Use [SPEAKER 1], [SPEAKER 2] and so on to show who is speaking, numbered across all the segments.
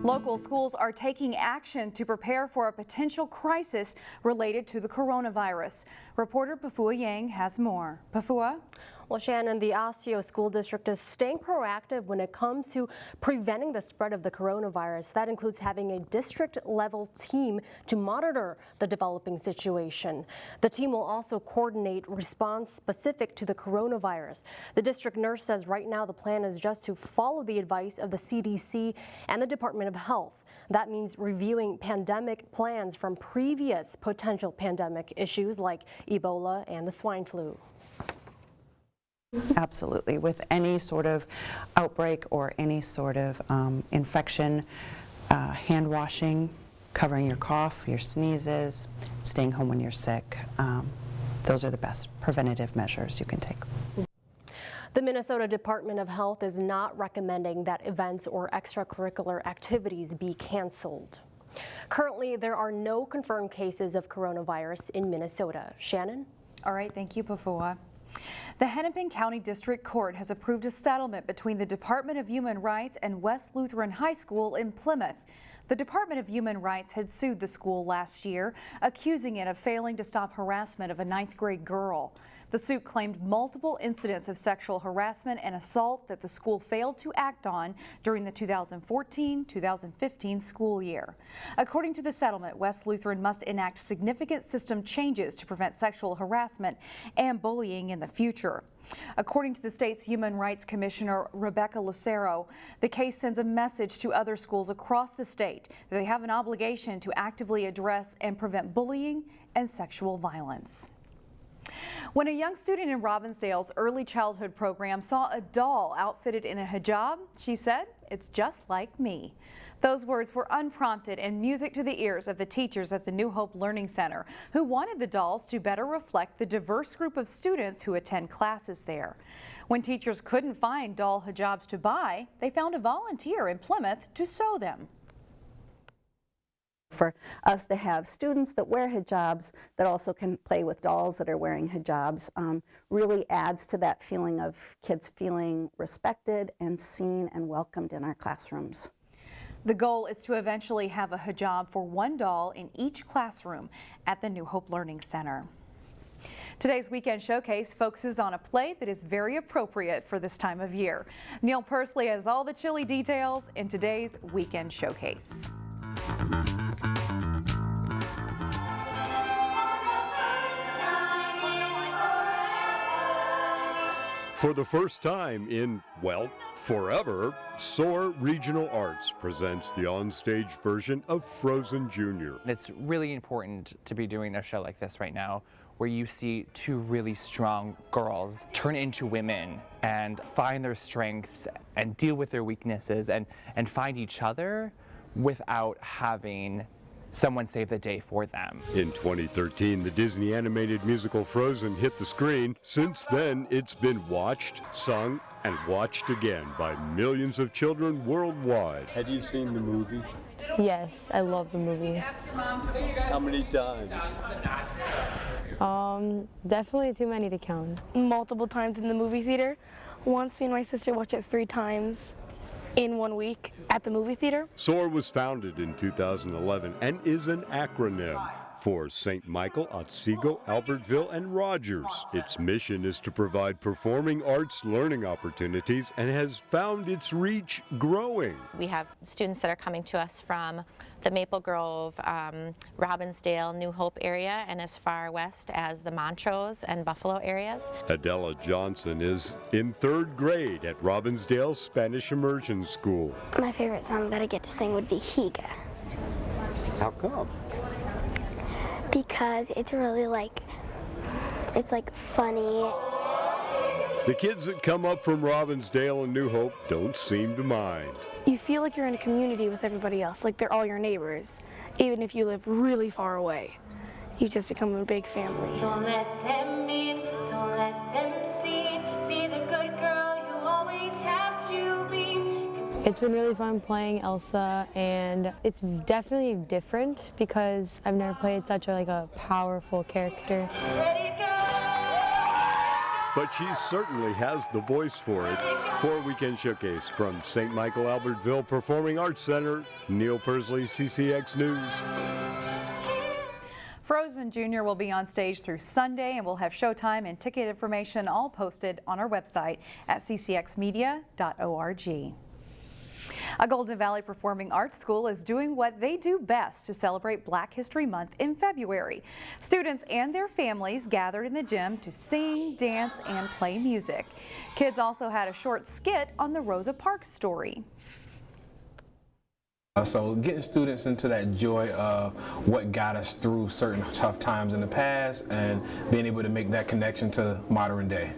[SPEAKER 1] Local schools are taking action to prepare for a potential crisis related to the coronavirus. Reporter Pafua Yang has more. Pafua?
[SPEAKER 2] Well, Shannon, the Osseo School District is staying proactive when it comes to preventing the spread of the coronavirus. That includes having a district-level team to monitor the developing situation. The team will also coordinate response specific to the coronavirus. The district nurse says right now the plan is just to follow the advice of the CDC and the Department of Health. That means reviewing pandemic plans from previous potential pandemic issues like Ebola and the swine flu.
[SPEAKER 3] Absolutely. With any sort of outbreak or any sort of infection, hand washing, covering your cough, your sneezes, staying home when you're sick, those are the best preventative measures you can take.
[SPEAKER 2] The Minnesota Department of Health is not recommending that events or extracurricular activities be canceled. Currently, there are no confirmed cases of coronavirus in Minnesota. Shannon?
[SPEAKER 1] All right, thank you, Pafua. The Hennepin County District Court has approved a settlement between the Department of Human Rights and West Lutheran High School in Plymouth. The Department of Human Rights had sued the school last year, accusing it of failing to stop harassment of a 9th grade girl. The suit claimed multiple incidents of sexual harassment and assault that the school failed to act on during the 2014-2015 school year. According to the settlement, West Lutheran must enact significant system changes to prevent sexual harassment and bullying in the future. According to the state's Human Rights Commissioner, Rebecca Lucero, the case sends a message to other schools across the state that they have an obligation to actively address and prevent bullying and sexual violence. When a young student in Robbinsdale's early childhood program saw a doll outfitted in a hijab, she said, "It's just like me." Those words were unprompted and music to the ears of the teachers at the New Hope Learning Center, who wanted the dolls to better reflect the diverse group of students who attend classes there. When teachers couldn't find doll hijabs to buy, they found a volunteer in Plymouth to sew them.
[SPEAKER 4] For us to have students that wear hijabs that also can play with dolls that are wearing hijabs really adds to that feeling of kids feeling respected and seen and welcomed in our classrooms.
[SPEAKER 1] The goal is to eventually have a hijab for one doll in each classroom at the New Hope Learning Center. Today's Weekend Showcase focuses on a play that is very appropriate for this time of year. Neil Persley has all the chilly details in today's Weekend Showcase.
[SPEAKER 5] For the first time in, well, forever, SOAR Regional Arts presents the onstage version of Frozen Jr.
[SPEAKER 6] It's really important to be doing a show like this right now, where you see two really strong girls turn into women and find their strengths and deal with their weaknesses and find each other without having someone save the day for them.
[SPEAKER 5] In 2013, the Disney animated musical Frozen hit the screen. Since then, it's been watched, sung, and watched again by millions of children worldwide.
[SPEAKER 7] Have you seen the movie?
[SPEAKER 8] Yes, I love the movie.
[SPEAKER 7] How many times?
[SPEAKER 8] Definitely too many to count.
[SPEAKER 9] Multiple times in the movie theater. Once me and my sister watched it 3 times in 1 week at the movie theater.
[SPEAKER 5] SOAR was founded in 2011 and is an acronym for St. Michael, Otsego, Albertville, and Rogers. Its mission is to provide performing arts learning opportunities and has found its reach growing.
[SPEAKER 10] We have students that are coming to us from the Maple Grove, Robbinsdale, New Hope area, and as far west as the Montrose and Buffalo areas.
[SPEAKER 5] Adela Johnson is in 3rd grade at Robbinsdale Spanish Immersion School.
[SPEAKER 11] My favorite song that I get to sing would be Hijab.
[SPEAKER 7] How come?
[SPEAKER 11] Because it's really it's funny.
[SPEAKER 5] The kids that come up from Robbinsdale and New Hope don't seem to mind.
[SPEAKER 9] You feel like you're in a community with everybody else, like they're all your neighbors, even if you live really far away. You just become a big family.
[SPEAKER 12] Don't let them in, don't let them see. Be the good girl you always have to be.
[SPEAKER 8] It's been really fun playing Elsa, and it's definitely different because I've never played such a powerful character.
[SPEAKER 12] Let it go.
[SPEAKER 5] but she certainly has the voice for it. For Weekend Showcase from St. Michael Albertville Performing Arts Center, Neil Persley, CCX News.
[SPEAKER 1] Frozen Jr. will be on stage through Sunday, and we'll have showtime and ticket information all posted on our website at ccxmedia.org. A Golden Valley Performing Arts School is doing what they do best to celebrate Black History Month in February. Students and their families gathered in the gym to sing, dance, and play music. Kids also had a short skit on the Rosa Parks story.
[SPEAKER 13] So getting students into that joy of what got us through certain tough times in the past and being able to make that connection to modern day.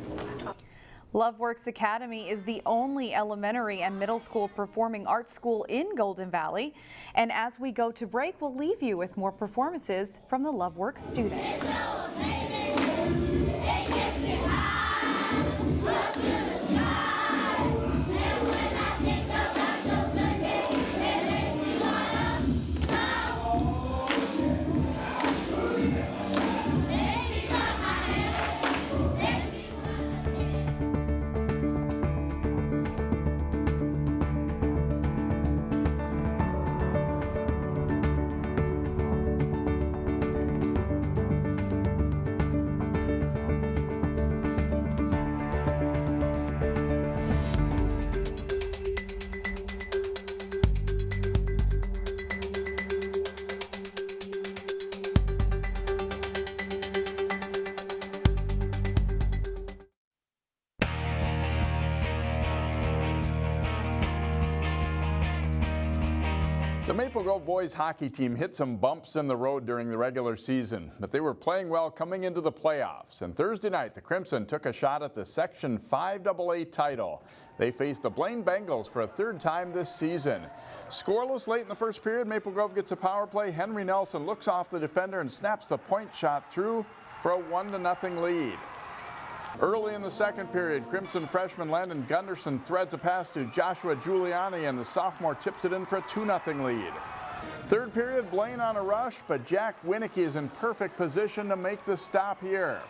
[SPEAKER 1] LoveWorks Academy is the only elementary and middle school performing arts school in Golden Valley. And as we go to break, we'll leave you with more performances from the LoveWorks students.
[SPEAKER 14] The Maple Grove boys hockey team hit some bumps in the road during the regular season, but they were playing well coming into the playoffs. And Thursday night, the Crimson took a shot at the Section 5AA title. They faced the Blaine Bengals for a third time this season. Scoreless late in the first period, Maple Grove gets a power play. Henry Nelson looks off the defender and snaps the point shot through for a 1-0 lead. Early in the second period, Crimson freshman Landon Gunderson threads a pass to Joshua Giuliani, and the sophomore tips it in for a 2-0 lead. Third period, Blaine on a rush, but Jack Winicky is in perfect position to make the stop here.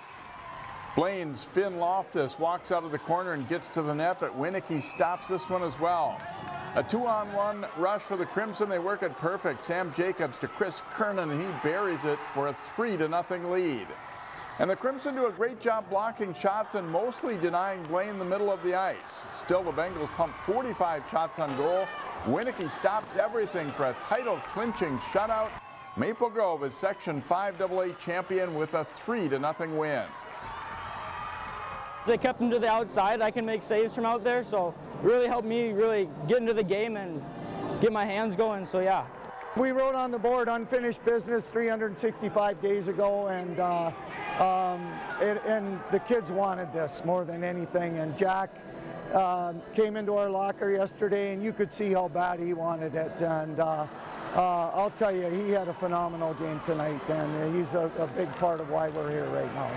[SPEAKER 14] Blaine's Finn Loftus walks out of the corner and gets to the net, but Winicky stops this one as well. A 2-on-1 rush for the Crimson. They work it perfect. Sam Jacobs to Chris Kernan, and he buries it for a 3-0 lead. And the Crimson do a great job blocking shots and mostly denying Blaine the middle of the ice. Still, the Bengals pump 45 shots on goal. Winicky stops everything for a title-clinching shutout. Maple Grove is Section 5AA champion with a 3-0 win.
[SPEAKER 15] They kept them to the outside. I can make saves from out there, so it really helped me really get into the game and get my hands going, so yeah.
[SPEAKER 16] We wrote on the board unfinished business 365 days ago, and the kids wanted this more than anything. And Jack came into our locker yesterday, and you could see how bad he wanted it. And I'll tell you, he had a phenomenal game tonight, and he's a big part of why we're here right now.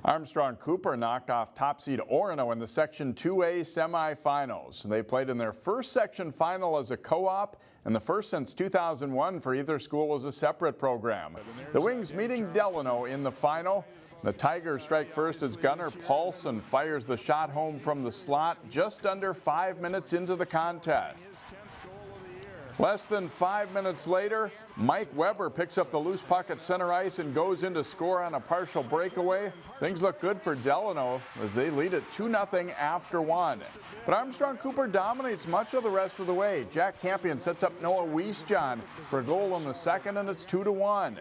[SPEAKER 14] Armstrong-Cooper knocked off top seed Orono in the Section 2A semifinals. They played in their first section final as a co-op and the first since 2001 for either school as a separate program. The Wings meeting Delano in the final. The Tigers strike first as Gunnar Paulson fires the shot home from the slot just under 5 minutes into the contest. Less than 5 minutes later, Mike Weber picks up the loose puck at center ice and goes in to score on a partial breakaway. Things look good for Delano as they lead it 2-0 after one. But Armstrong-Cooper dominates much of the rest of the way. Jack Campion sets up Noah Wiesjohn for a goal in the second, and it's 2-1.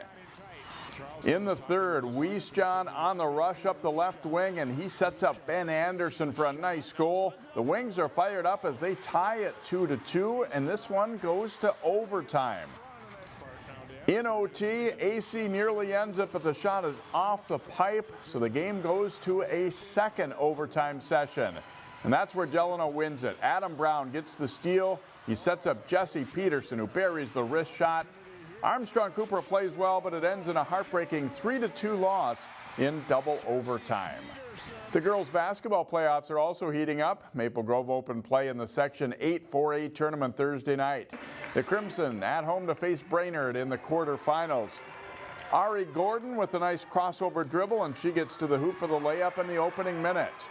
[SPEAKER 14] In the third, Wiesjohn on the rush up the left wing, and he sets up Ben Anderson for a nice goal. The Wings are fired up as they tie at 2-2, and this one goes to overtime. In OT, AC nearly ends it, but the shot is off the pipe, so the game goes to a second overtime session. And that's where Delano wins it. Adam Brown gets the steal. He sets up Jesse Peterson, who buries the wrist shot. Armstrong-Cooper plays well, but it ends in a heartbreaking 3-2 loss in double overtime. The girls' basketball playoffs are also heating up. Maple Grove opened play in the Section 8 4A tournament Thursday night. The Crimson at home to face Brainerd in the quarterfinals. Ari Gordon with a nice crossover dribble, and she gets to the hoop for the layup in the opening minute.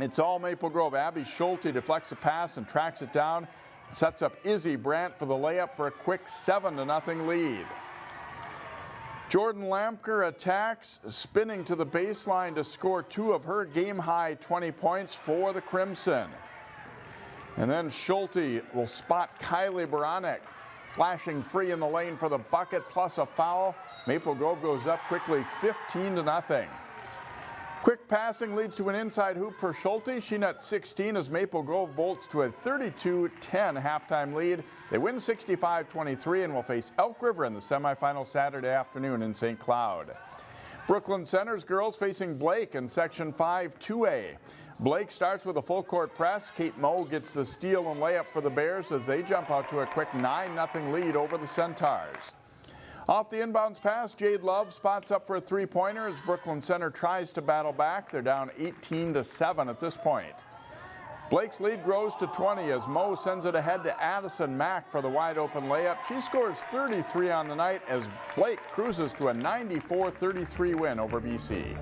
[SPEAKER 14] It's all Maple Grove. Abby Schulte deflects a pass and tracks it down. Sets up Izzy Brandt for the layup for a quick 7-0 lead. Jordan Lampker attacks, spinning to the baseline to score 2 of her game-high 20 points for the Crimson. And then Schulte will spot Kylie Baranek, flashing free in the lane for the bucket plus a foul. Maple Grove goes up quickly 15-0. Quick passing leads to an inside hoop for Schulte. She nets 16 as Maple Grove bolts to a 32-10 halftime lead. They win 65-23 and will face Elk River in the semifinal Saturday afternoon in St. Cloud. Brooklyn Center's girls facing Blakc in Section 5 2A. Blakc starts with a full court press. Kate Moe gets the steal and layup for the Bears as they jump out to a quick 9-0 lead over the Centaurs. Off the inbounds pass, Jade Love spots up for a three-pointer as Brooklyn Center tries to battle back. They're down 18-7 at this point. Blake's lead grows to 20 as Moe sends it ahead to Addison Mack for the wide-open layup. She scores 33 on the night as Blakc cruises to a 94-33 win over BC.